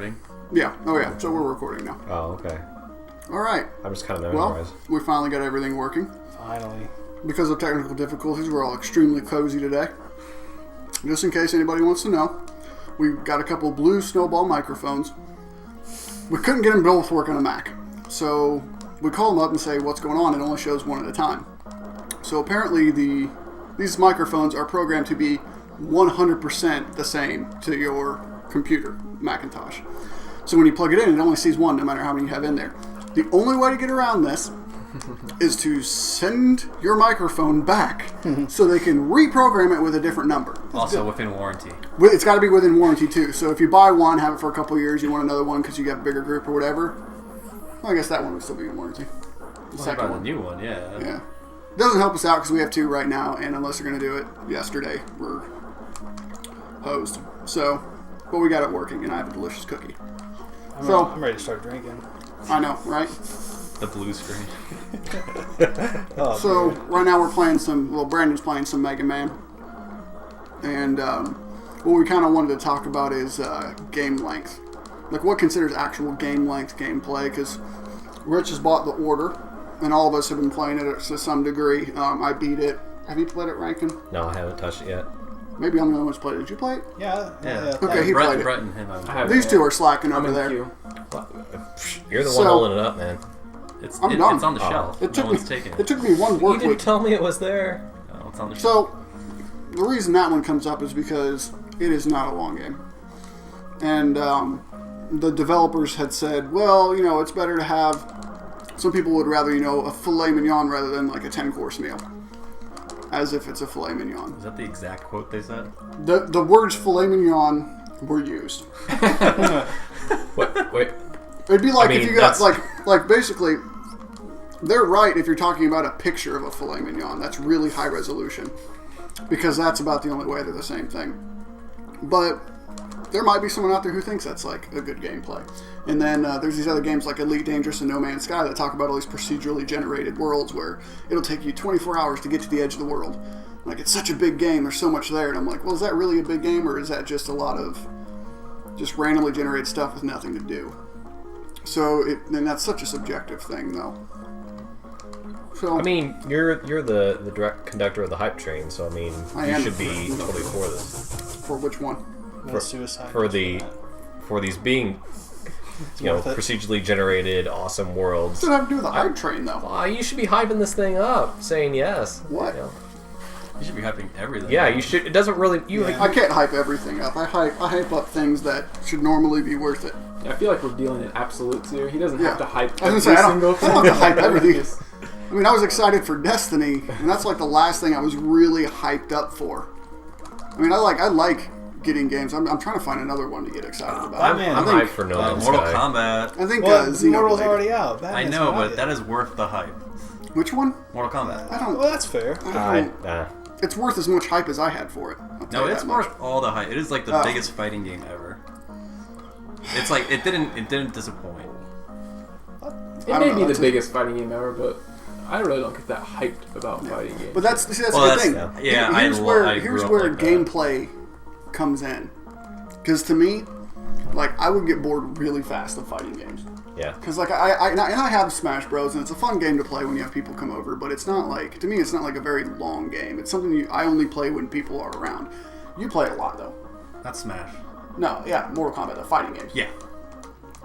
recording? Yeah. Oh, yeah. So we're recording now. Oh, okay. All right. I'm just kind of memorized. Well, we finally got everything working. Finally. Because of technical difficulties, we're all extremely cozy today. Just in case anybody wants to know, we got a couple blue snowball microphones. We couldn't get them both working on a Mac. So we call them up and say, what's going on? It only shows one at a time. So apparently these microphones are programmed to be 100% the same to your computer, Macintosh. So when you plug it in, it only sees one no matter how many you have in there. The only way to get around this is to send your microphone back so they can reprogram it with a different number. Also within warranty. It's got to be within warranty too. So if you buy one, have it for a couple of years, you want another one because you got a bigger group or whatever, well, I guess that one would still be in warranty. What about the new one? Yeah. Yeah. It doesn't help us out because we have two right now, and unless they're going to do it yesterday, we're hosed. So, but we got it working, and I have a delicious cookie. I'm ready to start drinking. I know, right? The blue screen. So right now we're playing Brandon's playing some Mega Man. And what we kind of wanted to talk about is game length. Like what considers actual game length gameplay, because Rich has bought The Order, and all of us have been playing it to some degree. I beat it. Have you played it, Rankin? No, I haven't touched it yet. Maybe I'm the only one who's played it. Did you play it? Yeah. Okay, he played it. Brett and him. These two are slacking over there. You're the one holding it up, man. It's I'm done. It's on the shelf. It took no one's taking it. It took me one work You didn't week. tell me it was there. No, it's on the shelf. So, the reason that one comes up is because it is not a long game. And the developers had said, well, it's better to have... Some people would rather, a filet mignon rather than like a 10-course meal. As if it's a filet mignon. Is that the exact quote they said? The words filet mignon were used. Wait. It'd be like if you got, like basically, they're right if you're talking about a picture of a filet mignon. That's really high resolution. Because that's about the only way they're the same thing. But there might be someone out there who thinks that's like a good gameplay. And then there's these other games like Elite Dangerous and No Man's Sky that talk about all these procedurally generated worlds where it'll take you 24 hours to get to the edge of the world. Like, it's such a big game, there's so much there. And I'm like, well, is that really a big game, or is that just a lot of just randomly generated stuff with nothing to do? So, and that's such a subjective thing, though. So, I mean, you're the direct conductor of the hype train, so I mean, you should be totally for this. For which one? Suicide. For these being, procedurally generated awesome worlds. What's that have to do with the hype train, though? You should be hyping this thing up, saying yes. What? You should be hyping everything. Yeah, you should. It doesn't really. I can't hype everything up. I hype up things that should normally be worth it. Yeah, I feel like we're dealing in absolutes here. He doesn't have to hype I was every gonna say, single thing. I don't have to hype everything. I mean, I was excited for Destiny, and that's like the last thing I was really hyped up for. I mean, I like getting games. I'm trying to find another one to get excited about. I'm hyped for No Man's Mortal Sky. Kombat. I think Mortal's Xenoblade. already out. I know, but that is worth the hype. Which one? Mortal Kombat. I don't. Well, that's fair. It's worth as much hype as I had for it. No, it's worth all the hype. It is like the biggest fighting game ever. It's like it didn't disappoint. It may be the biggest fighting game ever, but I really don't get that hyped about fighting games. But that's the good thing. Yeah, here's here's where gameplay comes in. Because to me, like, I would get bored really fast of fighting games. Yeah. Because like I have Smash Bros, and it's a fun game to play when you have people come over. But it's not like, to me, it's not like a very long game. It's something I only play when people are around. You play a lot though. Not Smash. No, yeah, Mortal Kombat, the fighting games. Yeah.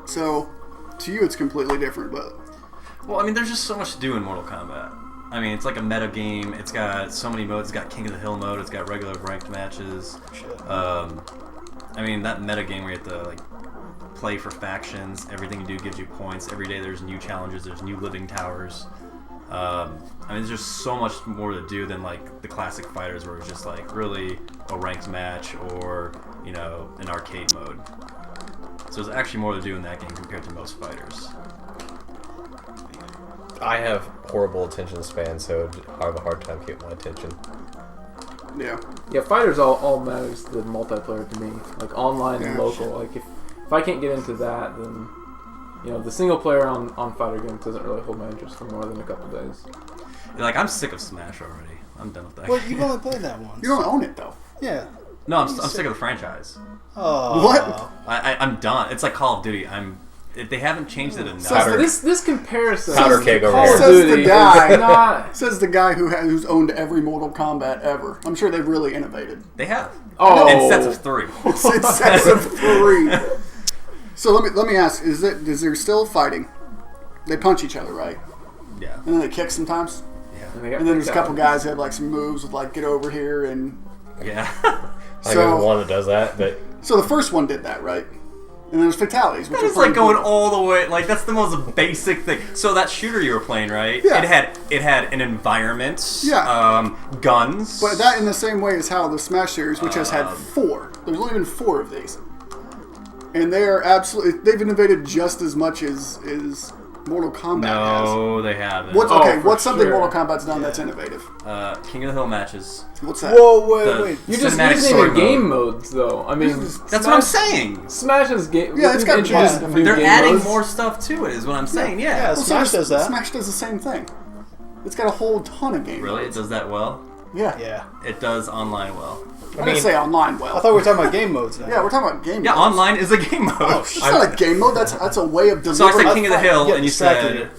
So to you, it's completely different, but. Well, I mean, there's just so much to do in Mortal Kombat. I mean, it's like a meta game. It's got so many modes. It's got King of the Hill mode. It's got regular ranked matches. I mean, that meta game where you have to like play for factions. Everything you do gives you points. Every day there's new challenges. There's new living towers. I mean, there's just so much more to do than like the classic fighters where it's just like really a ranked match or an arcade mode. So there's actually more to do in that game compared to most fighters. I have horrible attention span, so I have a hard time keeping my attention. Yeah. Yeah, fighters all matters the multiplayer to me, like online and local. Like if I can't get into that, then the single player on fighter games doesn't really hold my interest for more than a couple days. Like, I'm sick of Smash already. I'm done with that. Well, you've only played that once. You don't own it though. Yeah. No, I'm sick of the franchise. Oh. What? I'm done. It's like Call of Duty. They haven't changed it enough. So this comparison. Powder keg over Call here. of Says Duty the guy. is not. Says the guy who's owned every Mortal Kombat ever. I'm sure they've really innovated. They have. Oh. In sets of 3. It's sets of 3. So let me ask: is there still fighting? They punch each other, right? Yeah. And then they kick sometimes. Yeah. And And then there's a couple guys that have like some moves with like get over here and. Yeah. I think there's one that does that, but So the first one did that, right? And there's fatalities, which That are is like pretty going cool. all the way. Like that's the most basic thing. So that shooter you were playing, right? Yeah. It had an environment. Yeah. Guns. But that in the same way as how the Smash series, which has had 4. There's only been 4 of these, and they are absolutely. They've innovated just as much as Mortal Kombat has. No, they haven't. What's something sure. Mortal Kombat's done that's innovative? King of the Hill matches. What's that? Whoa, The- wait. You're just Cinematic using story the game mode. modes, though. I mean, That's what I'm saying. Smash's game. Yeah, it's got introduced yeah, new They're game adding modes. more stuff to it. Is what I'm saying. Yeah, Yeah. Smash does that. Smash does the same thing. It's got a whole ton of games. Really, it does that well. Yeah. Yeah. It does online well. I didn't say online well. I thought we were talking about game modes now. Yeah, we're talking about game Yeah, modes. online is a game mode. It's not a game mode. That's a way of So I delivering. said King of the Hill, Yeah, and you exactly. said.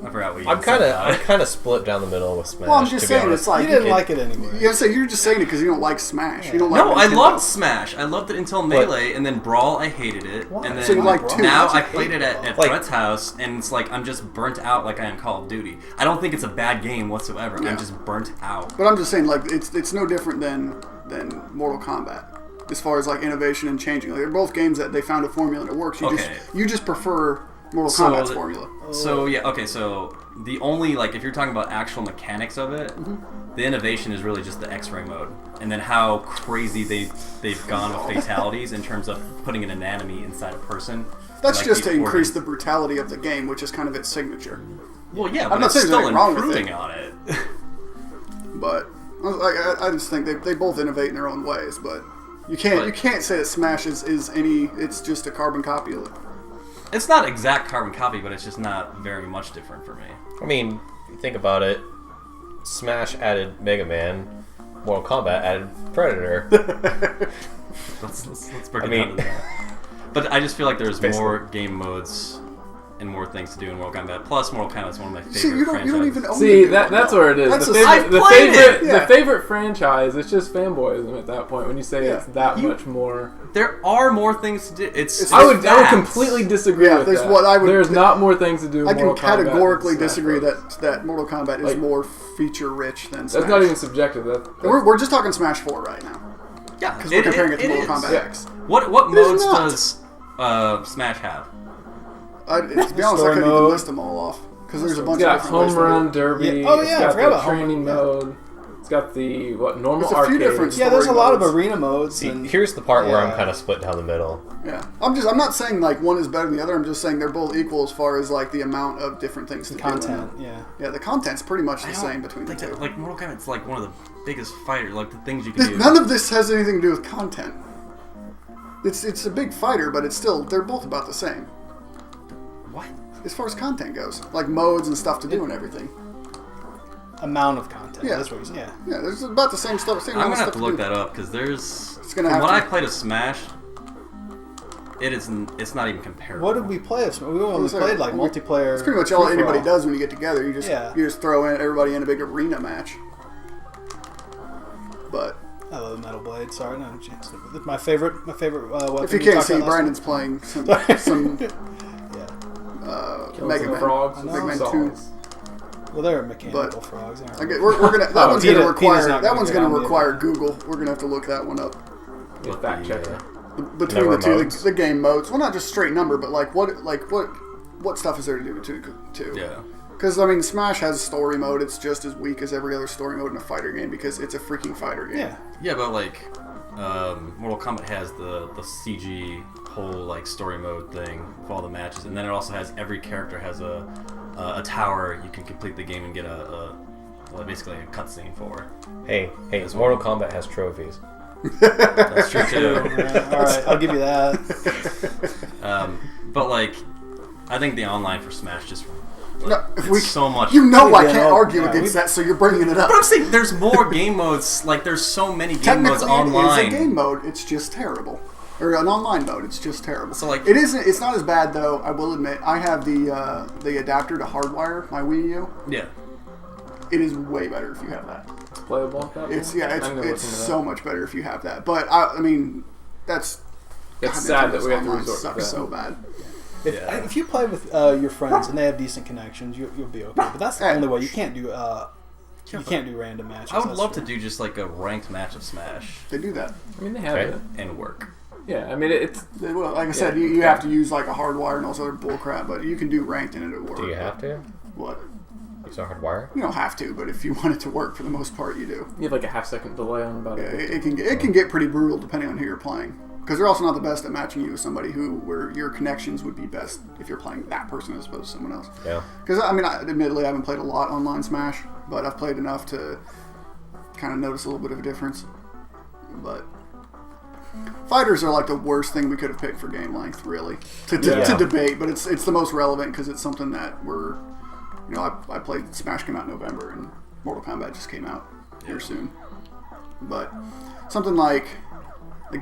I forgot what you I'm said. kind of split down the middle with Smash. Well, I'm just to be saying, honest. it's like You didn't like it anyway. You're just saying it because you don't like Smash. You don't like. No, I Nintendo. loved Smash. I loved it until Melee, and then Brawl, I hated it. Why? And then So you like 2. now That's I a played it at Like- Brett's house, and it's like I'm just burnt out like I am Call of Duty. I don't think it's a bad game whatsoever. Yeah. I'm just burnt out. But I'm just saying, like, it's no different than Mortal Kombat as far as like innovation and changing. Like, they're both games that they found a formula and it works. You just prefer Mortal Kombat's formula. So yeah, okay. So the only like if you're talking about actual mechanics of it, the innovation is really just the X-ray mode, and then how crazy they've gone with fatalities in terms of putting an anatomy inside a person. That's like just to the increase organs. the brutality of the game, which is kind of its signature. Well, yeah, I'm but not it's saying there's still anything wrong with improving it. on it. But I just think they both innovate in their own ways. But you can't say that Smash is any. It's just a carbon copy of it. It's not exact carbon copy, but it's just not very much different for me. I mean, you think about it. Smash added Mega Man. Mortal Kombat added Predator. Let's break it down to that. But I just feel like there's more game modes and more things to do in Mortal Kombat. Plus, Mortal Kombat is one of my favorite See, you franchises. don't even own See, the game that's though. where it is. That's I've played it! Yeah. The favorite franchise. It's just fanboyism at that point when you say it's that much more. There are more things to do. It's I would facts. completely disagree Yeah, with there's that. what I would- There's not more things to do. In I can Mortal Kombat categorically than Smash disagree Bros. that Mortal Kombat is Like- more feature rich than Smash. That's not even subjective. We're just talking Smash 4 right now Yeah, because we're comparing it to Mortal is. Kombat Yeah. X. What It modes is not. does Smash have? To be honest, I Story couldn't mode. even list them all off because there's a bunch It's got of different ways home to do it. run derby. Yeah. Oh, yeah, it's I got forgot the about home training run, yeah. mode. It's got the normal There's a few arcade. different Yeah, there's a story lot of modes. arena modes. See, and here's the part where I'm Yeah. kind of split down the middle. Yeah, I'm not saying like one is better than the other. I'm just saying they're both equal as far as like the amount of different things to do. content. Yeah. Yeah, the content's pretty much I the don't same between the think two. that, like Mortal Kombat's like one of the biggest fighters. Like the things you can do. None of this has anything to do with content. It's a big fighter, but it's still they're both about the same What? as far as content goes, like modes and stuff to do and everything. Amount of content. Yeah. That's what you're saying. Yeah, there's about the same stuff. Same I'm amount gonna of have to stuff look do. that up because there's. It's gonna From have what to. I played of Smash, it's not even comparable. What did we play? We only So, played like multiplayer. It's pretty much all free-for-all. anybody does when you get together. You just throw everybody in a big arena match. But I love Metal Blade. Sorry, no chance. My favorite weapon. if you we can't talked see, about last Brandon's playing some Yeah. Kills Mega some Man, frogs, Mega Man some 2. songs. Well, they're mechanical But- frogs. They aren't Okay, really- we're gonna. That one's Peter- gonna require. Peter's not That gonna one's get gonna on the require other. Google. We're gonna have to look that one up. What Fact the, checker. Between Number the two, of modes. the game modes. Well, not just straight number, but what stuff is there to do too? Yeah. Because I mean, Smash has a story mode. It's just as weak as every other story mode in a fighter game because it's a freaking fighter game. Yeah. Yeah, but like, Mortal Kombat has the CG whole like story mode thing for all the matches, and then it also has every character has a tower you can complete the game and get basically a cutscene for. Hey, Mortal Kombat has trophies. That's true too. All right, I'll give you that. But like, I think the online for Smash just It's so much. You know I can't argue against that, so you're bringing it up. But I'm saying there's more game modes. Like there's so many game modes online. It is a game mode. It's just terrible. Or an online mode. It's just terrible. So like it isn't. It's not as bad though. I will admit. I have the adapter to hardwire my Wii U. Yeah. It is way better if you have that. Playable. It's so much better if you have that. But I mean, that's. It's sad that we have to resort to that. So bad. If you play with your friends and they have decent connections, you'll be okay. But that's the only way. You can't do random matches. I would love to do just like a ranked match of Smash. They do that. I mean, they have it and work. Yeah, I mean it's. Well, like I said, you have to use like a hardwire and all this other bullcrap, but you can do ranked and it'll work. Do you have to? What? Use a hardwire? You don't have to, but if you want it to work, for the most part, you do. You have like a half-second delay on about it. It can get pretty brutal depending on who you're playing. Because they're also not the best at matching you with somebody where your connections would be best if you're playing that person as opposed to someone else. Yeah. Because, I mean, admittedly, I haven't played a lot online Smash, but I've played enough to kind of notice a little bit of a difference. But fighters are like the worst thing we could have picked for game length, really, to debate. But it's the most relevant because it's something that I played Smash came out in November and Mortal Kombat just came out here soon. But something like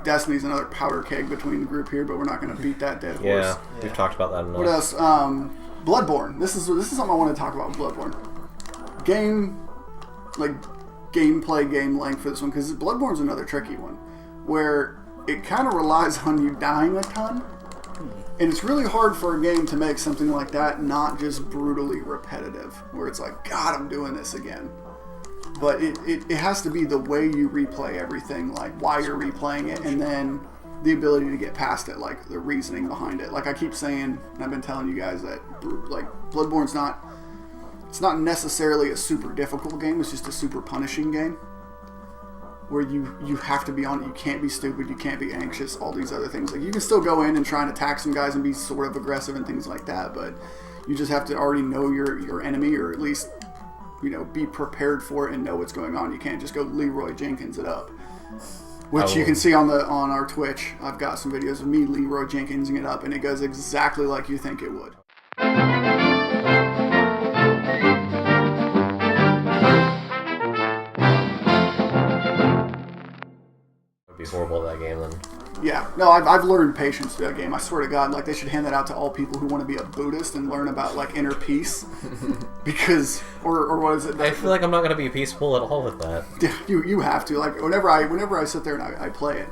Destiny's another powder keg between the group here, but we're not going to beat that dead horse. Yeah, we've talked about that enough. What else? Bloodborne. This is something I want to talk about with Bloodborne. Gameplay, game length for this one, because Bloodborne's another tricky one, where it kind of relies on you dying a ton, and it's really hard for a game to make something like that not just brutally repetitive, where it's like, God, I'm doing this again. But it has to be the way you replay everything, like why you're replaying it, and then the ability to get past it, like the reasoning behind it. Like I keep saying, and I've been telling you guys that, like Bloodborne's not necessarily a super difficult game. It's just a super punishing game, where you have to be on it. You can't be stupid. You can't be anxious. All these other things. Like you can still go in and try and attack some guys and be sort of aggressive and things like that, but you just have to already know your enemy, or at least be prepared for it and know what's going on. You can't just go Leroy Jenkins it up. Which you can see on our Twitch. I've got some videos of me Leroy Jenkinsing it up, and it goes exactly like you think it would. It'd be horrible at that game then. Yeah, no, I've learned patience through that game. I swear to God, like they should hand that out to all people who want to be a Buddhist and learn about like inner peace, because or what is it? I feel like I'm not going to be peaceful at all with that. Yeah, you have to. Like whenever I sit there and I play it,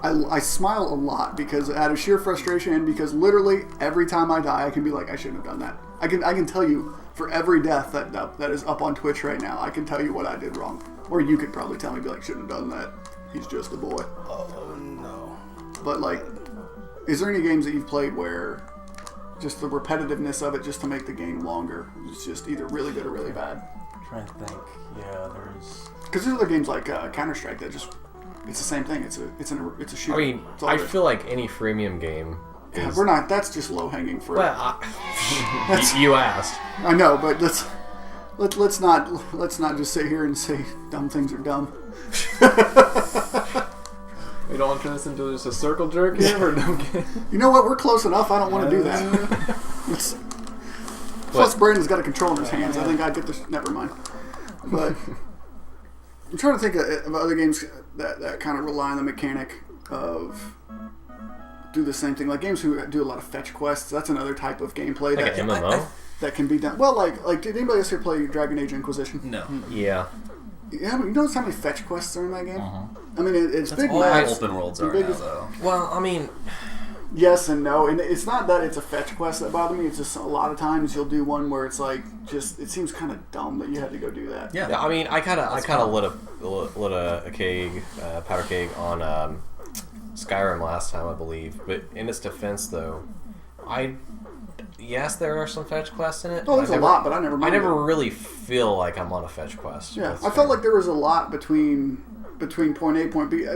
I smile a lot because out of sheer frustration, and because literally every time I die, I can be like, I shouldn't have done that. I can tell you for every death that is up on Twitch right now, I can tell you what I did wrong, or you could probably tell me, be like, shouldn't have done that. He's just a boy. Oh no. But like, is there any games that you've played where just the repetitiveness of it just to make the game longer is just either really good or really bad? I'm trying to think. Yeah, there's. Because there's other games like Counter-Strike that just it's the same thing. It's a shooter. I mean, I feel like any freemium game. Yeah, we're not. That's just low hanging fruit. Well, you asked. I know, but let's not just sit here and say dumb things are dumb. We don't want to turn this into just a circle jerk here for a dumb game. You know what? We're close enough. I don't want to do that. Plus, Brandon's got a control in his hands. I think I'd get this. Never mind. But I'm trying to think of other games that kind of rely on the mechanic of do the same thing. Like games who do a lot of fetch quests. That's another type of gameplay Like an MMO? that can be done. Well, like did anybody else here play Dragon Age Inquisition? No. Yeah. Yeah, you notice how many fetch quests are in that game? Uh-huh. I mean, it's That's big all maps. open worlds are now, though. Well, I mean, Yes and no, and it's not that it's a fetch quest that bother me. It's just a lot of times you'll do one where it's like it seems kind of dumb that you had to go do that. Yeah. I mean, I kind of lit a keg, powder keg on Skyrim last time, I believe. But in its defense, though, yes, there are some fetch quests in it. Oh, there's a lot, but I never. I never really feel like I'm on a fetch quest. Yeah, I felt like there was a lot between point A, point B.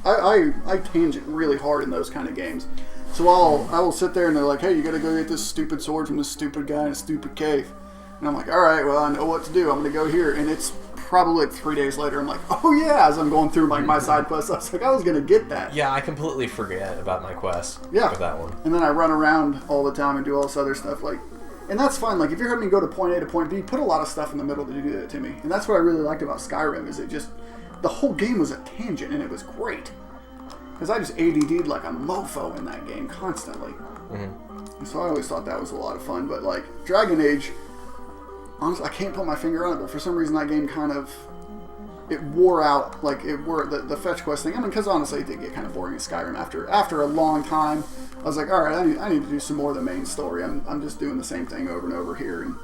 I tangent really hard in those kind of games. So I will sit there and they're like, hey, you got to go get this stupid sword from this stupid guy in a stupid cave. And I'm like, all right, well, I know what to do. I'm going to go here. And it's probably like 3 days later, I'm like, oh yeah, as I'm going through my side quest, I was like, I was going to get that. Yeah, I completely forget about my quest. Yeah. With that one. And then I run around all the time and do all this other stuff. Like, And that's fine. Like, if you're having me go to point A to point B, put a lot of stuff in the middle to do that to me. And that's what I really liked about Skyrim, is it just... The whole game was a tangent, and it was great. Because I just ADD'd like a mofo in that game constantly. And so I always thought that was a lot of fun. But, like, Dragon Age... Honestly, I can't put my finger on it, but for some reason that game kind of... It wore out, like, the fetch quest thing. I mean, because honestly, it did get kind of boring in Skyrim after a long time. I was like, all right, I need to do some more of the main story. I'm just doing the same thing over and over here, and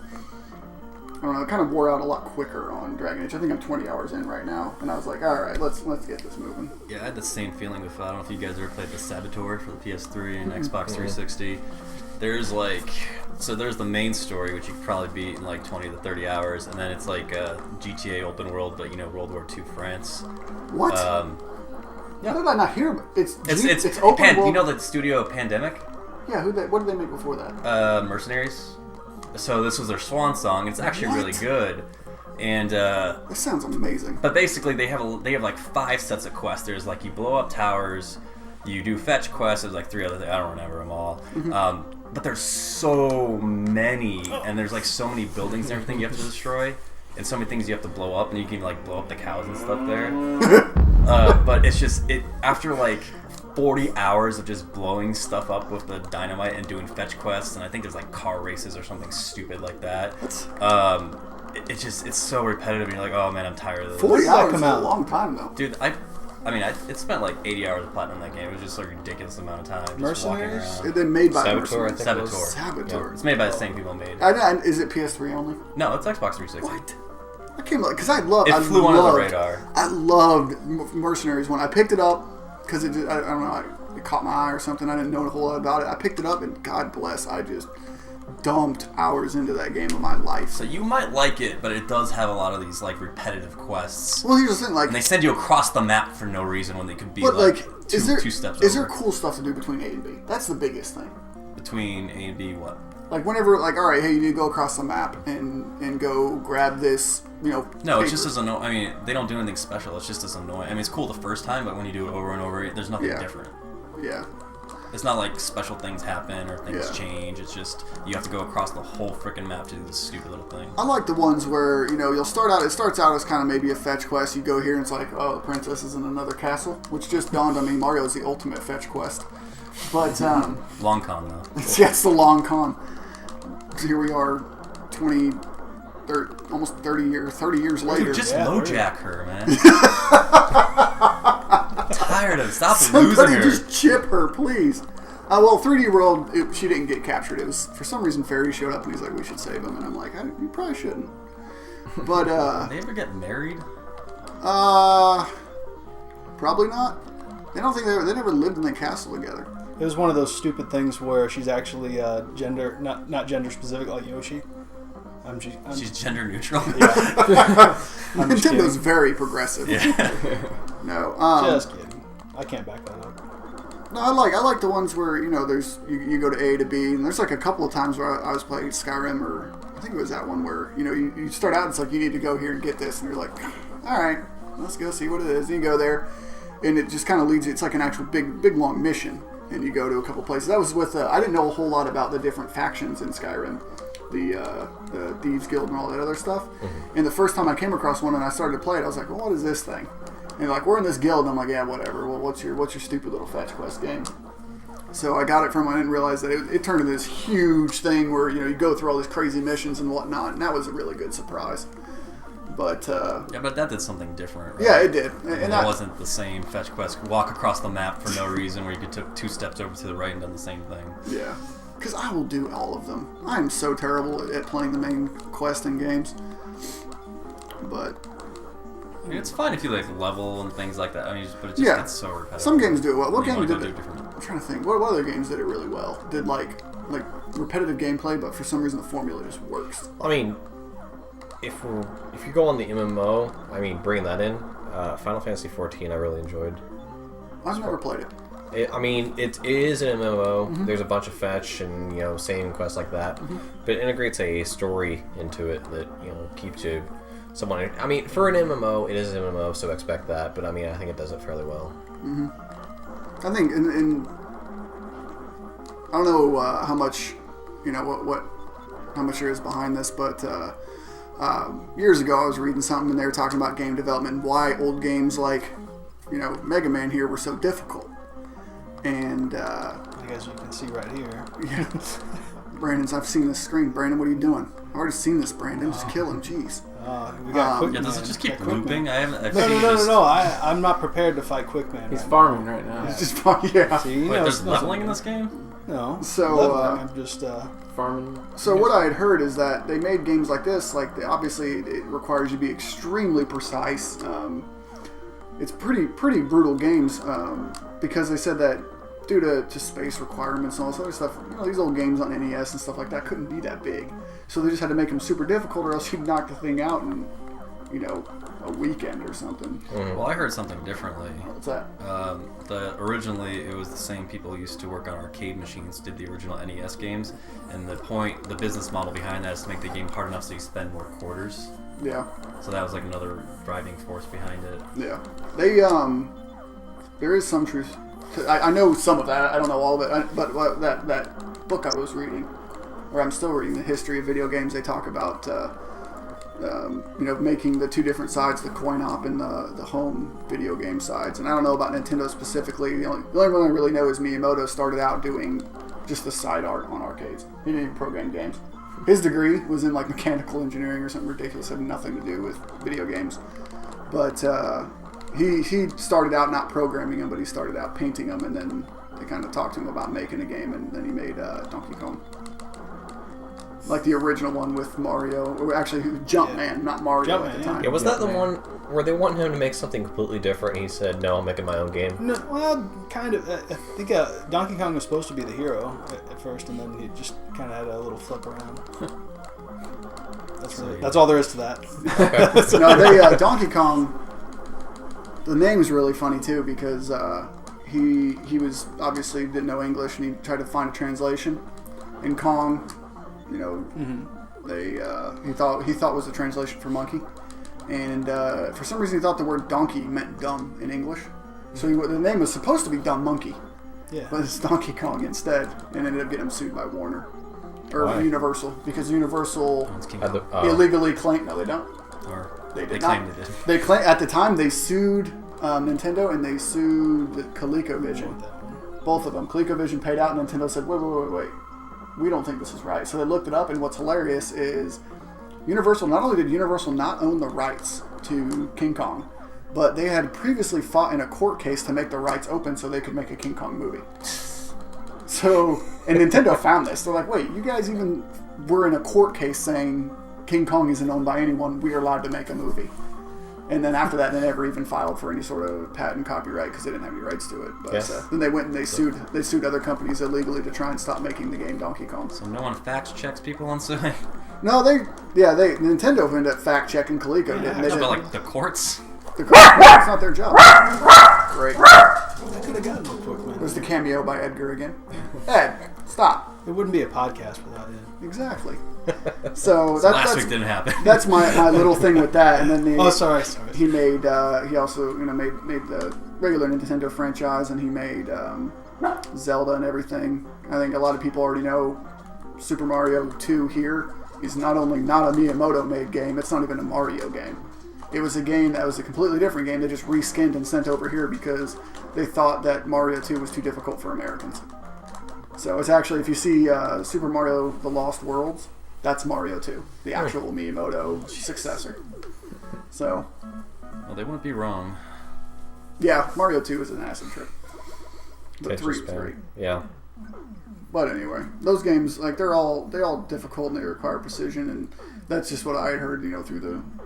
I don't know, it kind of wore out a lot quicker on Dragon Age. I think I'm 20 hours in right now, and I was like, all right, let's get this moving. Yeah, I had the same feeling with, I don't know if you guys ever played the Saboteur for the PS3 and Xbox 360. There's like, so there's the main story, which you could probably beat in like 20 to 30 hours, and then it's like a GTA open world, but you know, World War II France. What? How did I not hear about it? It's open world. You know the studio Pandemic? Yeah, what did they make before that? Mercenaries. So this was their swan song. It's actually really good. And this sounds amazing. But basically they have like 5 sets of quests. There's like, you blow up towers, you do fetch quests, there's like 3 other things. I don't remember them all. But there's so many, and there's like so many buildings and everything you have to destroy, and so many things you have to blow up, and you can like blow up the cows and stuff there. But it's just, after like 40 hours of just blowing stuff up with the dynamite and doing fetch quests, and I think there's like car races or something stupid like that. It's so repetitive, and you're like, oh man, I'm tired of this. 40 hours is a long time though. Dude, it spent like 80 hours of platinum that game. It was just like a ridiculous amount of time. Just Mercenaries? Walking around. It's been made by Saboteur, Mercenaries. I think. Saboteur. Yeah. It's made by the same people who made. Is it PS3 only? No, it's Xbox 360. What? I came because It flew under the radar. I loved Mercenaries when I picked it up because I don't know, it caught my eye or something. I didn't know a whole lot about it. I picked it up and God bless, I just dumped hours into that game of my life. So you might like it, but it does have a lot of these like repetitive quests. Well, here's the thing, like, and they send you across the map for no reason when they could be two steps is there over. cool stuff to do between A and B? That's the biggest thing. Between A and B, what? Like whenever, like, all right, hey, you need to go across the map and go grab this, No, paper. it's just as annoying. I mean, they don't do anything special. It's just as annoying. I mean, it's cool the first time, but when you do it over and over, there's nothing different. Yeah. It's not like special things happen or things change. It's just you have to go across the whole freaking map to do this stupid little thing. I like the ones where, it starts out as kind of maybe a fetch quest. You go here and it's like, oh, the princess is in another castle, which just dawned on me. Mario is the ultimate fetch quest. But, long con, though. Yeah, it's the long con. Here we are, almost 30 years later. Just LoJack her, man. I'm tired of it. Stop losing Somebody her. just chip her, please. Well, 3D World, she didn't get captured. It was, for some reason, Fairy showed up and he's like, we should save him. And I'm like, you probably shouldn't. But, Did they ever get married? Probably not. They never lived in the castle together. It was one of those stupid things where she's actually gender, not gender specific like Yoshi. She's gender neutral. Yeah. Nintendo's very progressive. Yeah. No. Just kidding. I can't back that up. No, I like the ones where there's you go to A to B, and there's like a couple of times where I was playing Skyrim, or I think it was that one where you start out, it's like you need to go here and get this, and you're like, all right, let's go see what it is. And you go there, and it just kind of leads you. It's like an actual big long mission. And you go to a couple places. That was with I didn't know a whole lot about the different factions in Skyrim, the Thieves Guild and all that other stuff. And the first time I came across one and I started to play it, I was like, well, what is this thing? And like, we're in this guild. And I'm like, yeah, whatever. Well, what's your stupid little fetch quest game? So I got it from. I didn't realize that it turned into this huge thing where you go through all these crazy missions and whatnot. And that was a really good surprise. But but that did something different, right? Yeah, it did. And that wasn't the same fetch quest. Walk across the map for no reason, where you could take 2 steps over to the right and done the same thing. Yeah, because I will do all of them. I am so terrible at playing the main quest in games. But I mean, it's fine if you like level and things like that. I mean, but it just gets so repetitive. Some games do it well. What game did it? it? I'm trying to think. What other games did it really well? Did like repetitive gameplay, but for some reason the formula just works. I mean, if you go on the MMO, I mean, bringing that in, Final Fantasy XIV I really enjoyed. I've never played it. It is an MMO. There's a bunch of fetch and same quests like that, but it integrates a story into it that keeps you somewhat. I mean, for an MMO, it is an MMO, so expect that. But I mean, I think it does it fairly well. I think in I don't know how much what how much there is behind this, but years ago I was reading something and they were talking about game development and why old games like, Mega Man here were so difficult. And I guess you can see right here. Yeah. Brandon's, I've seen this screen. Brandon, what are you doing? I've already seen this, Brandon. Just kill him, jeez. We got Quickman. Yeah, does it just keep looping? No. I'm not prepared to fight Quickman. He's farming right now. He's just farming, yeah. See, Wait, there's leveling in this game? No. So, I'm just farming. So what I had heard is that they made games like this, obviously it requires you to be extremely precise. It's pretty brutal games because they said that due to space requirements and all this other stuff, these old games on NES and stuff like that couldn't be that big. So they just had to make them super difficult or else you'd knock the thing out in, a weekend or something. Mm-hmm. Well, I heard something differently. What's that? Originally, it was the same people who used to work on arcade machines did the original NES games, and the business model behind that is to make the game hard enough so you spend more quarters. Yeah. So that was like another driving force behind it. Yeah. They there is some truth. I know some of that. I don't know all of it. But that book I was reading, or I'm still reading, the history of video games, they talk about making the two different sides, the coin op and the home video game sides. And I don't know about Nintendo specifically. The only one I really know is Miyamoto started out doing just the side art on arcades. He didn't even program games. His degree was in mechanical engineering or something ridiculous, had nothing to do with video games. But he started out not programming them, but he started out painting them, and then they kind of talked to him about making a game, and then he made Donkey Kong. Like the original one with Mario, or actually Jumpman, not Mario at the time. Yeah, was that the one where they wanted him to make something completely different and he said, no, I'm making my own game? No, well, kind of. I think Donkey Kong was supposed to be the hero at first, and then he just kind of had a little flip around. That's all there is to that. Okay. No, Donkey Kong, the name is really funny too because he was obviously didn't know English and he tried to find a translation. In Kong, he thought was a translation for monkey, and for some reason he thought the word donkey meant dumb in English. So the name was supposed to be Dumb Monkey, but it's Donkey Kong instead, and ended up getting him sued by Warner or Universal because Universal illegally claimed. No, they don't. Or they claimed not. they did. They claim at the time they sued Nintendo and they sued ColecoVision. Both of them. ColecoVision paid out, and Nintendo said, "Wait. We don't think this is right." So they looked it up, and what's hilarious is Universal, not only did Universal not own the rights to King Kong, but they had previously fought in a court case to make the rights open so they could make a King Kong movie. So, and Nintendo found this. They're like, wait, you guys even were in a court case saying King Kong isn't owned by anyone, we are allowed to make a movie. And then after that, they never even filed for any sort of patent copyright because they didn't have any rights to it. But then they went and they sued other companies illegally to try and stop making the game Donkey Kong. So no one fact checks people on suing? No, Nintendo ended up fact checking Coleco. Yeah, but the courts? The courts, it's not their job. Great. I could have gotten more quick, man. There's the cameo by Edgar again. Ed, stop. It wouldn't be a podcast without him. Exactly. So last week didn't happen. That's my little thing with that. And then sorry. He made he also made the regular Nintendo franchise, and he made Zelda and everything. I think a lot of people already know Super Mario 2 here is not only not a Miyamoto made game, it's not even a Mario game. It was a game that was a completely different game. They just reskinned and sent over here because they thought that Mario 2 was too difficult for Americans. So it's actually, if you see Super Mario The Lost Worlds, that's Mario 2, the actual Miyamoto successor. So, well, they wouldn't be wrong. Yeah, Mario 2 is an acid trip. But 3 is great. Yeah. But anyway, those games, they're all difficult and they require precision, and that's just what I had heard,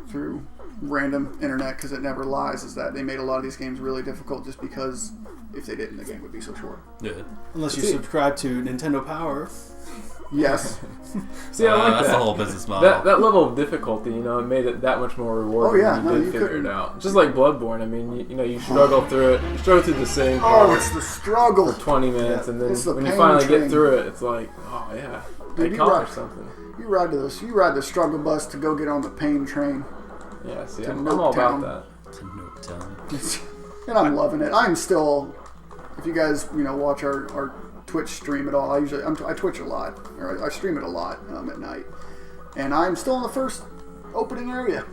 through random internet, because it never lies, is that they made a lot of these games really difficult just because if they didn't, the game would be so short. Yeah. Unless you subscribe to Nintendo Power. Yes. See, I like that's that. the whole business model. That level of difficulty, it made it that much more rewarding when you did figure it out. Just like Bloodborne, I mean, you struggle through it. You struggle through the same part it's the struggle. for 20 minutes, and then the when you pain finally train. get through it, it's like, oh yeah, I accomplished something. You ride the struggle bus to go get on the pain train. Yeah, see, I'm all about that. To Note Town. And I'm loving it. I'm still, if you guys watch our Twitch stream at all. I Twitch a lot, or I stream it a lot at night, and I'm still in the first opening area,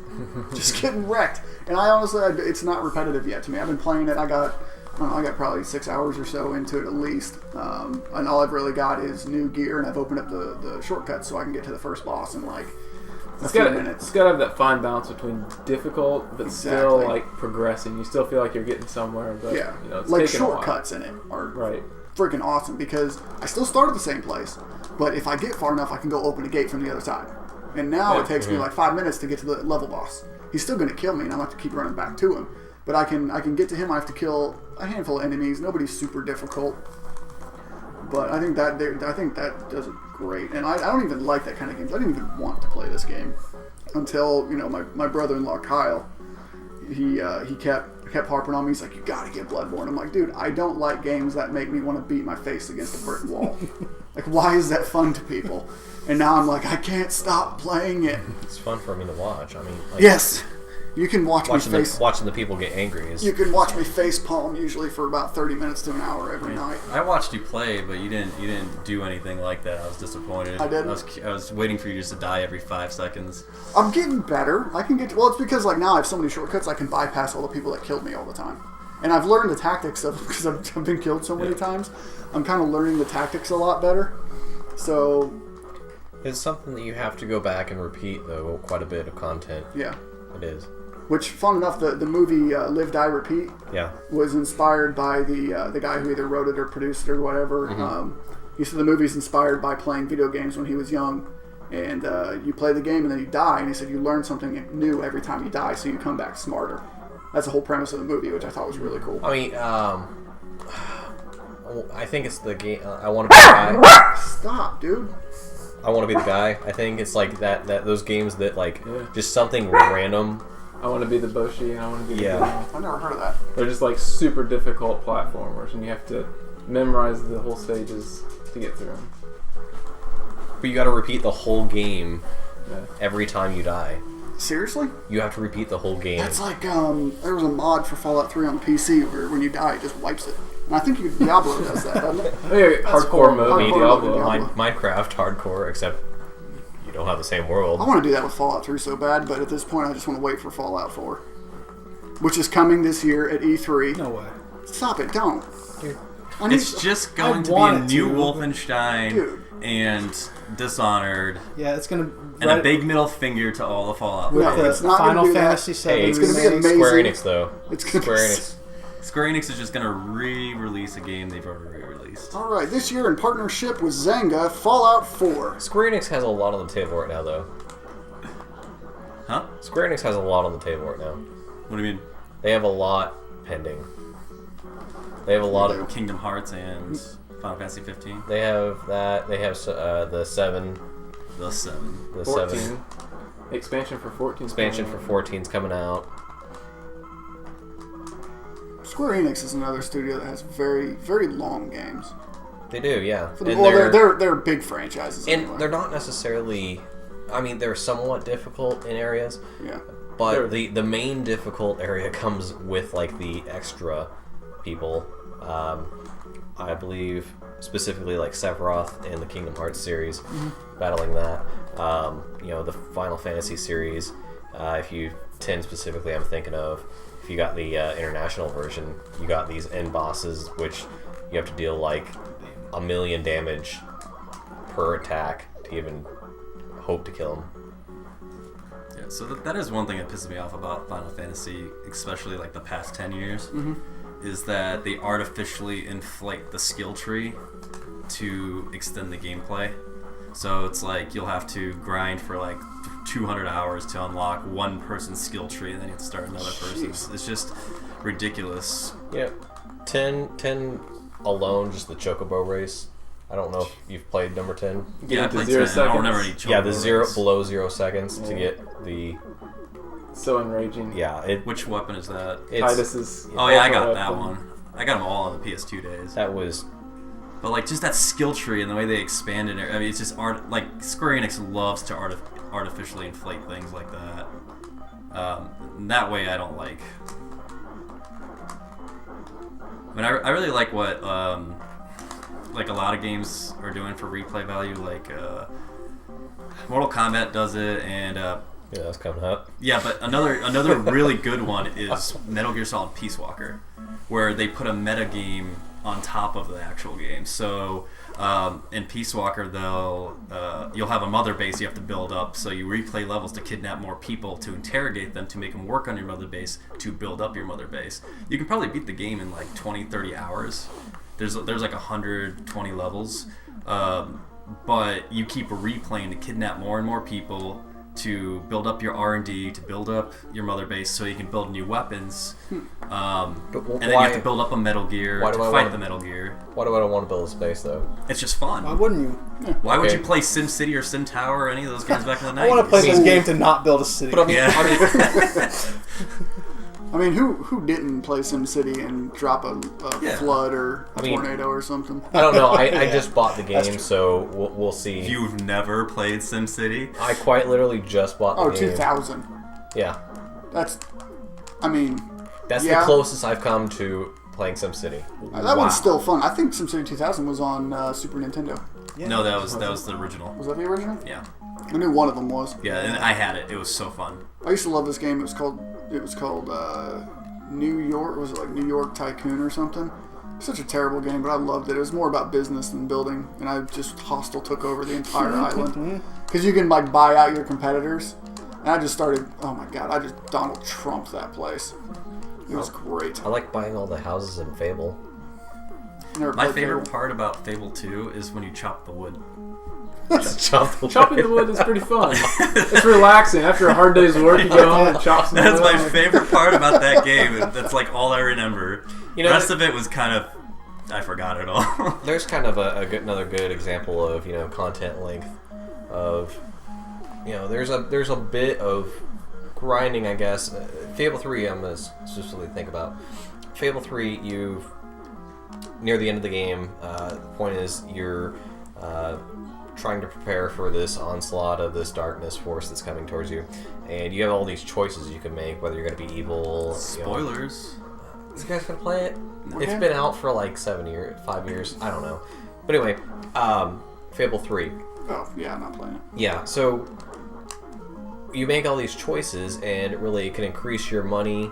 just getting wrecked. And I honestly, it's not repetitive yet to me. I've been playing it. I got probably 6 hours or so into it at least, and all I've really got is new gear, and I've opened up the shortcuts so I can get to the first boss in like a few minutes. It's got to have that fine balance between difficult but still like progressing. You still feel like you're getting somewhere, but it's like taking shortcuts in it are right. freaking awesome because I still start at the same place, but if I get far enough, I can go open a gate from the other side. And now it takes me like 5 minutes to get to the level boss. He's still going to kill me, and I have to keep running back to him. But I can get to him. I have to kill a handful of enemies. Nobody's super difficult, but I think that does it great. And I don't even like that kind of games. I didn't even want to play this game until my brother-in-law Kyle. He kept harping on me. He's like, "You got to get Bloodborne." I'm like, "Dude, I don't like games that make me want to beat my face against a brick wall. Like, why is that fun to people?" And now I'm like, I can't stop playing it. It's fun for me to watch. I mean, yes. You can watching the people get angry. You can watch me face palm usually for about 30 minutes to an hour every night. I watched you play, but you didn't do anything like that. I was disappointed. I didn't. I was waiting for you just to die every 5 seconds. I'm getting better. I can get. Well, it's because like now I have so many shortcuts. I can bypass all the people that killed me all the time, and I've learned the tactics of because I've been killed so many times. I'm kind of learning the tactics a lot better. So it's something that you have to go back and repeat though. Quite a bit of content. Yeah, it is. Which, fun enough, the movie Live, Die, Repeat was inspired by the guy who either wrote it or produced it or whatever. Mm-hmm. He said the movie's inspired by playing video games when he was young. And you play the game and then you die. And he said you learn something new every time you die, so you come back smarter. That's the whole premise of the movie, which I thought was really cool. I mean, I think it's the game. I want to be the guy. Stop, dude. I want to be the guy. I think it's like that those games that like just something random. I want to be the Boshi, and I want to be the I've never heard of that. They're just like super difficult platformers, and you have to memorize the whole stages to get through them. But you got to repeat the whole game every time you die. Seriously? You have to repeat the whole game. That's like there was a mod for Fallout 3 on the PC where when you die, it just wipes it. And I think Diablo does that, doesn't it? Hardcore mode. Diablo. Minecraft hardcore, except you don't have the same world. I want to do that with Fallout 3 so bad, but at this point I just want to wait for Fallout 4. Which is coming this year at E3. No way. Stop it, don't. Dude. It's just going to be a new Wolfenstein and Dishonored. Yeah, it's going to... And a big middle finger to all the Fallout. It's not Final Fantasy VII. It's going to be amazing. Square Enix, though. Square Enix is just going to re-release a game they've already re-released. Alright, this year in partnership with Zynga, Fallout 4. Square Enix has a lot on the table right now, though. Huh? Square Enix has a lot on the table right now. What do you mean? They have a lot pending. They have a lot of... Kingdom Hearts and Final Fantasy 15. They have that. They have the 7. The 7. The 14. 7. Expansion for 14. Expansion for 14's coming out. Square Enix is another studio that has very, very long games. They do, yeah. They're big franchises. And anyway. they're not necessarily... I mean, they're somewhat difficult in areas. Yeah. But the main difficult area comes with, like, the extra people. I believe specifically, like, Sephiroth in the Kingdom Hearts series, battling that. The Final Fantasy series, if you 10 specifically I'm thinking of, if you got the international version, you got these end bosses, which you have to deal, like, 1 million damage per attack to even hope to kill them. Yeah, so that is one thing that pisses me off about Final Fantasy, especially like the past 10 years, is that they artificially inflate the skill tree to extend the gameplay. So it's like you'll have to grind for like 200 hours to unlock one person's skill tree, and then you have to start another person's. It's just ridiculous. Yeah, 10 alone, just the Chocobo race. I don't know if you've played number 10. Yeah, I played 0 10. I don't remember any Chocobo Yeah, the race. below 0 seconds to get the... So enraging. Yeah, Which weapon is that? Titus's. Oh yeah, I got that one. I got them all on the PS2 days. That was... But like just that skill tree and the way they expanded it, I mean, it's just art. Like Square Enix loves to artificially inflate things like that. That way, I don't like. I mean, I really like what like a lot of games are doing for replay value. Like Mortal Kombat does it, and yeah, that's coming up. yeah, but another really good one is Metal Gear Solid Peace Walker, where they put a meta game on top of the actual game. So in Peace Walker, you'll have a mother base you have to build up. So you replay levels to kidnap more people, to interrogate them, to make them work on your mother base, to build up your mother base. You can probably beat the game in like 20, 30 hours. There's like 120 levels, but you keep replaying to kidnap more and more people, to build up your R&D, to build up your mother base so you can build new weapons. And then you have to build up a Metal Gear to fight the Metal Gear. Why do I don't want to build a space, though? It's just fun. Why wouldn't you? Yeah. Why would you play SimCity or SimTower or any of those games back in the 90s? I want to play this game to not build a city. But Yeah. I mean, who didn't play SimCity and drop a flood or a tornado or something? I don't know. I just bought the game, so we'll see. You've never played SimCity? I quite literally just bought the game. 2000. Yeah. That's the closest I've come to playing SimCity. That one's still fun. I think SimCity 2000 was on Super Nintendo. Yeah. No, that was the original. Was that the original? Yeah. I knew one of them was. Yeah, and I had it. It was so fun. I used to love this game. It was called New York. Was it like New York Tycoon or something? Such a terrible game, but I loved it. It was more about business than building, and I just hostile took over the entire island because you can like buy out your competitors. And I just started. Oh my god! I just Donald Trumped that place. It was great. I like buying all the houses in Fable. My favorite part about Fable 2 is when you chop the wood. Chopping the wood is pretty fun. It's relaxing. After a hard day's work, you go home and chop some wood. That's my favorite part about that game. That's like all I remember. The rest of it was kind of... I forgot it all. There's kind of another good example of, content length. Of, there's a bit of grinding, I guess. Fable 3, I'm going to specifically think about. Fable 3, you've... Near the end of the game, the point is you're... trying to prepare for this onslaught of this darkness force that's coming towards you, and you have all these choices you can make, whether you're going to be evil. Spoilers. You guys gonna play it? Okay. It's been out for like 5 years. I don't know. But anyway, Fable 3. Oh yeah, I'm not playing it. Yeah, so you make all these choices, and it really can increase your money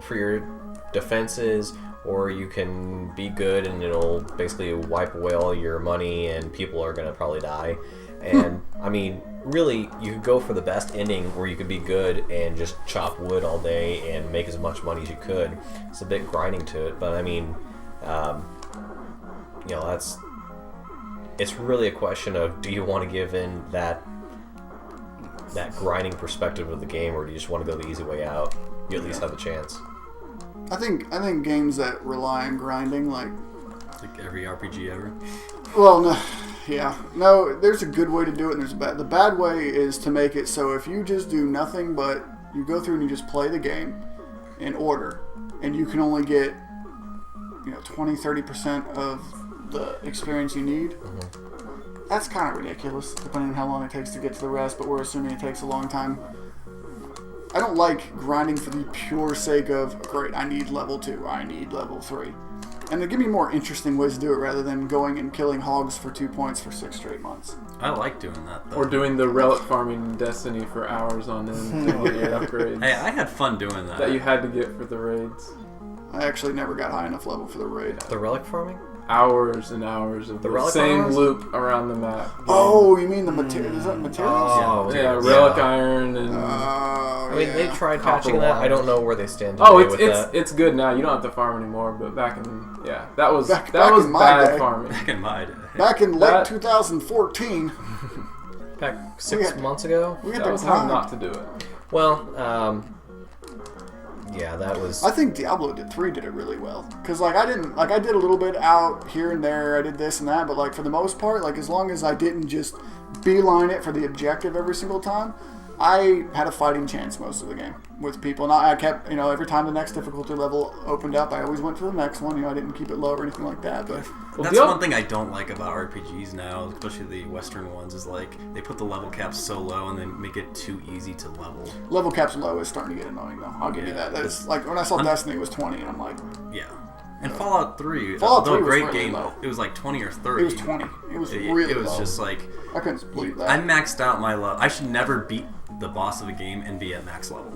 for your defenses. Or you can be good and it'll basically wipe away all your money and people are going to probably die. And, I mean, really, you could go for the best ending where you could be good and just chop wood all day and make as much money as you could. It's a bit grinding to it, but I mean, it's really a question of, do you want to give in that grinding perspective of the game, or do you just want to go the easy way out? You at least have a chance. I think games that rely on grinding, like every RPG ever. Well, no. There's a good way to do it, and there's a bad. The bad way is to make it so if you just do nothing but you go through and you just play the game in order, and you can only get 20-30% of the experience you need. Mm-hmm. That's kind of ridiculous, depending on how long it takes to get to the rest. But we're assuming it takes a long time. I don't like grinding for the pure sake of, great, I need level 2, I need level 3. And they give me more interesting ways to do it rather than going and killing hogs for 2 points for 6 straight months. I like doing that, though. Or doing the relic farming in Destiny for hours on end to get your upgrades. Hey, I had fun doing that. That you had to get for the raids. I actually never got high enough level for the raid. The relic farming? Hours and hours of the same loop around the map. Oh, you mean the material? Is that materials? Oh, yeah, relic iron and... I mean, they tried patching that. I don't know where they stand today it's good now. You don't have to farm anymore, but back in... Yeah, that was back bad farming. Back in my day. Back in late 2014. Back 6 months ago? That was how not to do it. Well, yeah, that was... I think Diablo 3 did it really well. Because, I did a little bit out here and there, I did this and that, but, for the most part, as long as I didn't just beeline it for the objective every single time, I had a fighting chance most of the game with people. And I kept, every time the next difficulty level opened up, I always went for the next one. I didn't keep it low or anything like that. But that's one thing I don't like about RPGs now, especially the Western ones, is they put the level caps so low and they make it too easy to level. Level caps low is starting to get annoying, though. I'll give you that. That's when I saw Destiny was 20, and I'm like, yeah. And Fallout 3, Fallout 3 although a was great really game, low. it was like 20 or 30. It was 20. It was really It was low. just like... I couldn't believe that. I maxed out my level. I should never beat the boss of a game and be at max level.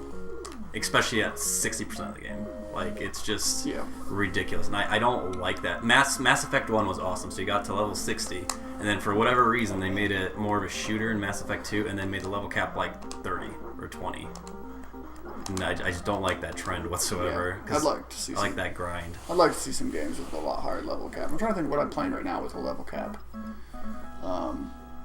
Especially at 60% of the game. Like, it's just ridiculous. And I don't like that. Mass Effect 1 was awesome. So you got to level 60. And then for whatever reason, they made it more of a shooter in Mass Effect 2. And then made the level cap like 30 or 20. And I just don't like that trend whatsoever. I'd like to see I like that grind. I'd like to see some games with a lot higher level cap. I'm trying to think of what I'm playing right now with a level cap.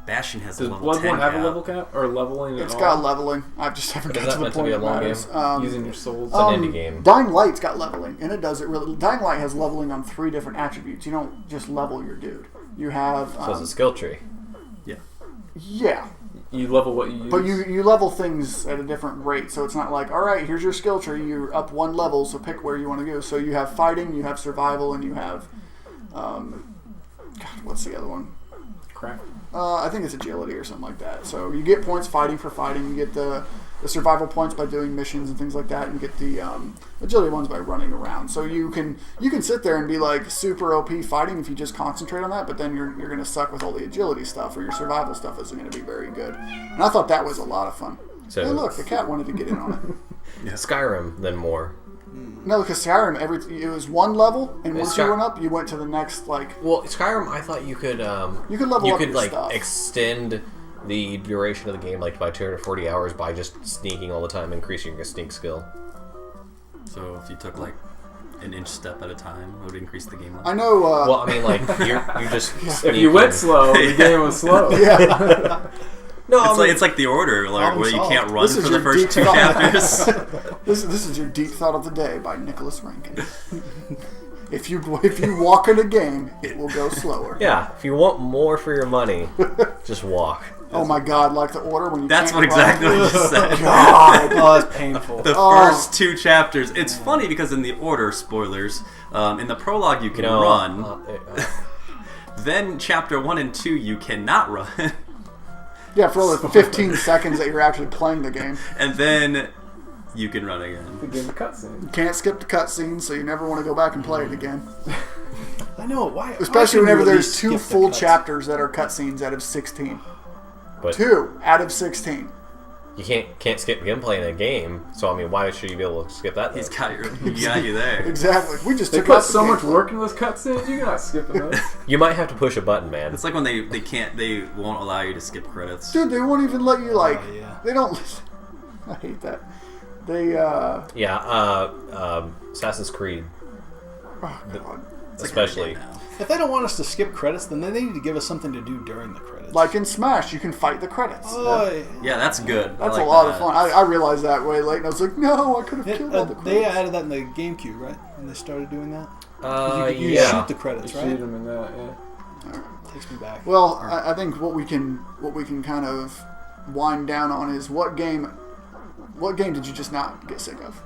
Bastion has a Does level 10 Bloodborne have cap. a level cap or leveling? It's got leveling. I just haven't got Is that to the meant to point be a it long matters. Using your souls. It's an indie game. Dying Light's got leveling, and it does it really. Dying Light has leveling on 3 different attributes. You don't just level your dude. You have. So it's a skill tree. Yeah. You level what you use. But you level things at a different rate, so it's not like, all right, here's your skill tree, you're up 1 level, so pick where you want to go. So you have fighting, you have survival, and you have, God, what's the other one? Craft. I think it's agility or something like that. So you get points fighting for fighting, you get the survival points by doing missions and things like that, and you get the agility ones by running around. So you can sit there and be like super OP fighting if you just concentrate on that, but then you're going to suck with all the agility stuff, or your survival stuff isn't going to be very good. And I thought that was a lot of fun. So hey, look, the cat wanted to get in on it. Skyrim, then more. No, because Skyrim, it was 1 level, and once you Sky- went up, you went to the next, like... Well, Skyrim, I thought you could You could level up your like stuff. extend the duration of the game like by 240 hours by just sneaking all the time, increasing your sneak skill. So if you took like an inch step at a time, it would increase the game. I know... Well, I mean, like, you just If you went slow, the game was slow. yeah. No, it's like the order, like, where you can't run This is for the your first deep 2 thought. chapters. This is your deep thought of the day by Nicholas Rankin. If you walk in a game, it will go slower. Yeah, if you want more for your money, just walk. Oh my God! Like the order when you. That's can't what exactly run. what you said. God. Oh, that's painful. The first 2 chapters. It's funny because in the order, spoilers, in the prologue you can run. Then chapter 1 and 2 you cannot run. Yeah, for the 15 seconds that you're actually playing the game. And then you can run again. The game cutscene. You can't skip the cutscenes, so you never want to go back and play it again. I know why. Especially why whenever couldn't you there's at 2 least skip full the cuts? chapters that are cutscenes out of 16. But 2 out of 16. you can't skip gameplay in a game, so I mean, why should you be able to skip that? He got you there. Exactly. We just They took put out the so much gameplay. work into those cutscenes. You're not skipping those. You might have to push a button, man. It's like when they won't allow you to skip credits. Dude, they won't even let you, like... Oh, yeah. They don't... I hate that. They, Assassin's Creed, Oh, God. It's like especially. every game now. If they don't want us to skip credits, then they need to give us something to do during the credits. Like in Smash, you can fight the credits. Oh, Yeah, that's good. That's I like a lot that. of fun. I realized that way late, and I was like, no, I could have killed all the they credits. added that in the GameCube, right? When they started doing that? You Yeah. shoot the You credits, shoot right? them in that, yeah. Takes me back. Well, I think what we can kind of wind down on is what game did you just not get sick of?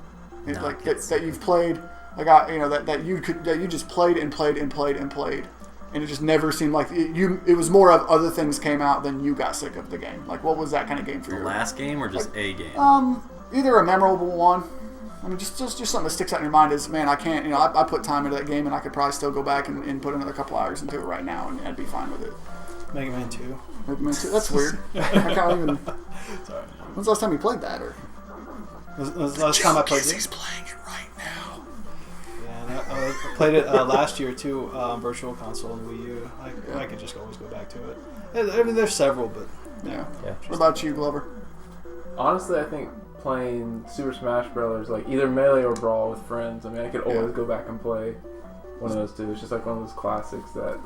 Not Like get that you've played, that you just played and played and played and played, and it just never seemed like it was more of other things came out than you got sick of the game. Like what was that kind of game for The you? last game or just a game? Either a memorable one. I mean, just something that sticks out in your mind is, man, I can't, I put time into that game, and I could probably still go back and put another couple hours into it right now, and I'd be fine with it. Mega Man 2. Mega Man 2, that's weird. I can't even. Sorry. When's the last time you played that? Or Was the last time I played He's it? playing it right now. Yeah, and I played it last year too, Virtual Console and Wii U. I could just always go back to it. I mean, there's several, but Yeah. Yeah. What about you, Glover? Honestly, I think playing Super Smash Brothers, like either Melee or Brawl with friends, I mean, I could always go back and play one of those two. It's just like one of those classics that,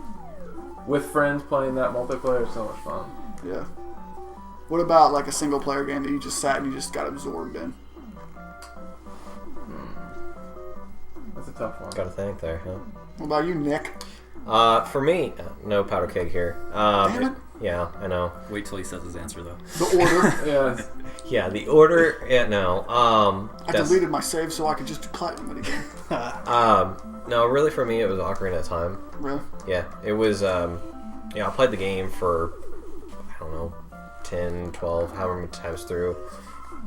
with friends playing that multiplayer, is so much fun. Yeah. What about like a single player game that you just sat and you just got absorbed in? That's a tough one. Got to think there, huh? What about you, Nick? For me, no powder keg here. Damn it. Yeah, I know. Wait till he says his answer though. The Order. Yeah, Yeah, the order. Yeah, no. I deleted my save so I could just do platinum it again. No, really, for me, it was Ocarina of Time. Really? Yeah, it was. I played the game for I don't know, 10, 12, however many times through,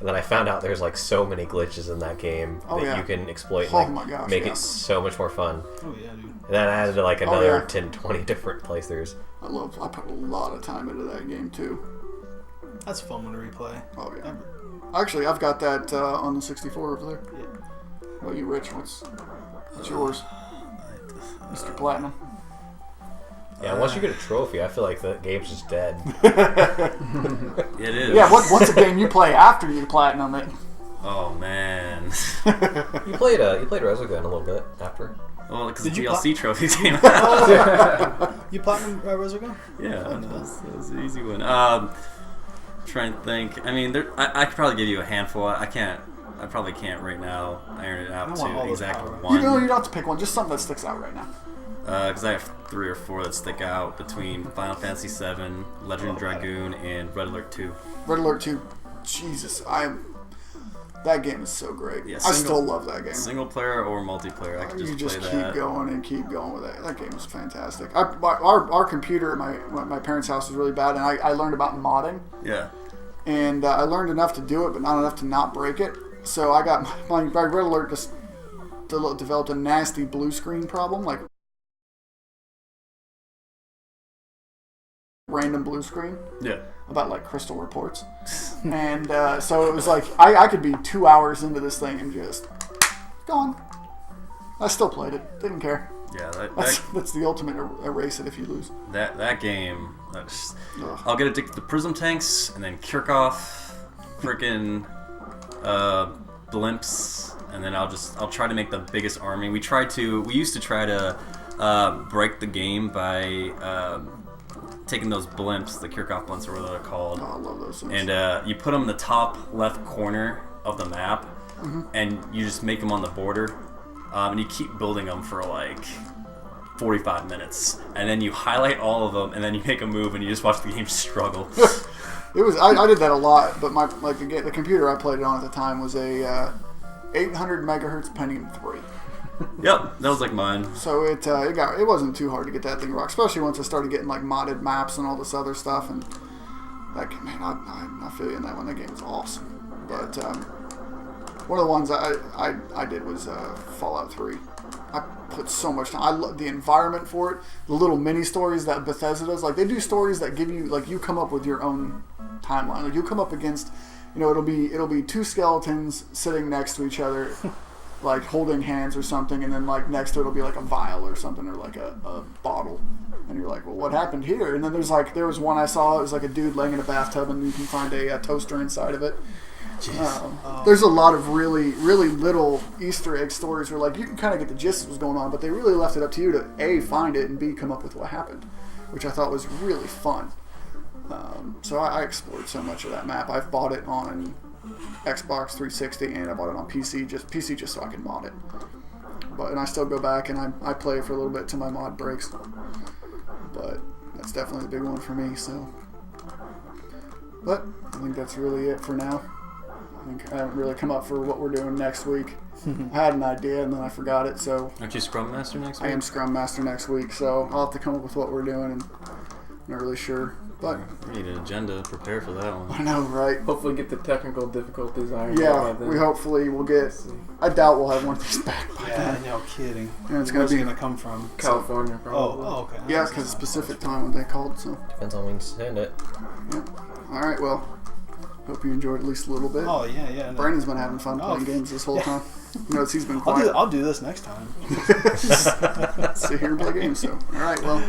And then I found out there's like so many glitches in that game that you can exploit and make it so much more fun. Oh yeah, dude. And then I added like another 10, 20 different playthroughs. I put a lot of time into that game too. That's a fun one to replay. Oh yeah. Actually, I've got that on the 64 over there. Yeah. Well, you Rich, what's yours? Mr. Platinum. Yeah, once you get a trophy, I feel like the game's just dead. It is. Yeah, what's a game you play after you platinum it? Oh man. You played Resogun a little bit after. Well, because the DLC trophies came out. You platinum Resogun? Yeah, that was an easy one. Trying to think. I mean, I could probably give you a handful. I probably can't right now iron it out to exactly one. You don't have to pick one. Just something that sticks out right now. Because I have 3 or 4 that stick out between Final Fantasy VII, Legend of Dragoon, and Red Alert 2. Red Alert 2, Jesus, that game is so great. Yeah, I still love that game. Single player or multiplayer, I could just play that. You just keep going and keep going with it. That game is fantastic. Our computer at my parents' house was really bad, and I learned about modding. Yeah. And I learned enough to do it, but not enough to not break it. So I got my Red Alert just developed a nasty blue screen problem, like random blue screen. Yeah. About like crystal reports. And so it was like I could be 2 hours into this thing and just gone. I still played it. Didn't care. Yeah, that's the ultimate erase it if you lose. That game. I'll get addicted to prism tanks and then Kirchhoff, freaking blimps, and then I'll try to make the biggest army. We used to try to break the game by taking those blimps, the Kirchhoff blimps, or whatever they're called. Oh, I love those things. And you put them in the top left corner of the map, and you just make them on the border, and you keep building them for like 45 minutes, and then you highlight all of them, and then you make a move, and you just watch the game struggle. It was I did that a lot, but the computer I played it on at the time was a 800 megahertz Pentium 3. Yep, that was like mine. So it wasn't too hard to get that thing rock, especially once I started getting like modded maps and all this other stuff. And like, man, I feel you in that one. That game was awesome. But one of the ones I did was Fallout 3. I put so much time. I love the environment for it. The little mini stories that Bethesda does. Like they do stories that give you you come up with your own timeline. Like you come up against, it'll be 2 skeletons sitting next to each other. Like holding hands or something, and then like next to it will be like a vial or something, or like a bottle, and you're like, well, what happened here? And then there was one I saw. It was like a dude laying in a bathtub, and you can find a toaster inside of it. There's a lot of really, really little Easter egg stories where like you can kind of get the gist of what's going on, but they really left it up to you to A, find it, and B, come up with what happened, which I thought was really fun. So I explored so much of that map. I've bought it on Xbox 360 and I bought it on PC just so I can mod it. And I still go back and I play it for a little bit till my mod breaks. But that's definitely the big one for me. So, but I think that's really it for now. I haven't really come up for what we're doing next week. I had an idea and then I forgot it. So aren't you Scrum Master next week? I am Scrum Master next week. So I'll have to come up with what we're doing, and I'm not really sure. But we need an agenda to prepare for that one. I know, right? Hopefully get the technical difficulties ironed out. Yeah, we hopefully will get. I doubt we'll have one of these back by then. No kidding. And it's Where's it gonna come from? California, probably. Oh, okay. Yeah, because it's Pacific time when they called. So depends on when you send it. Yeah. All right. Well, hope you enjoyed at least a little bit. Oh yeah. No. Brandon's been having fun playing games this whole time. He's been quiet. I'll do this next time. Sit here and play games. So all right. Well.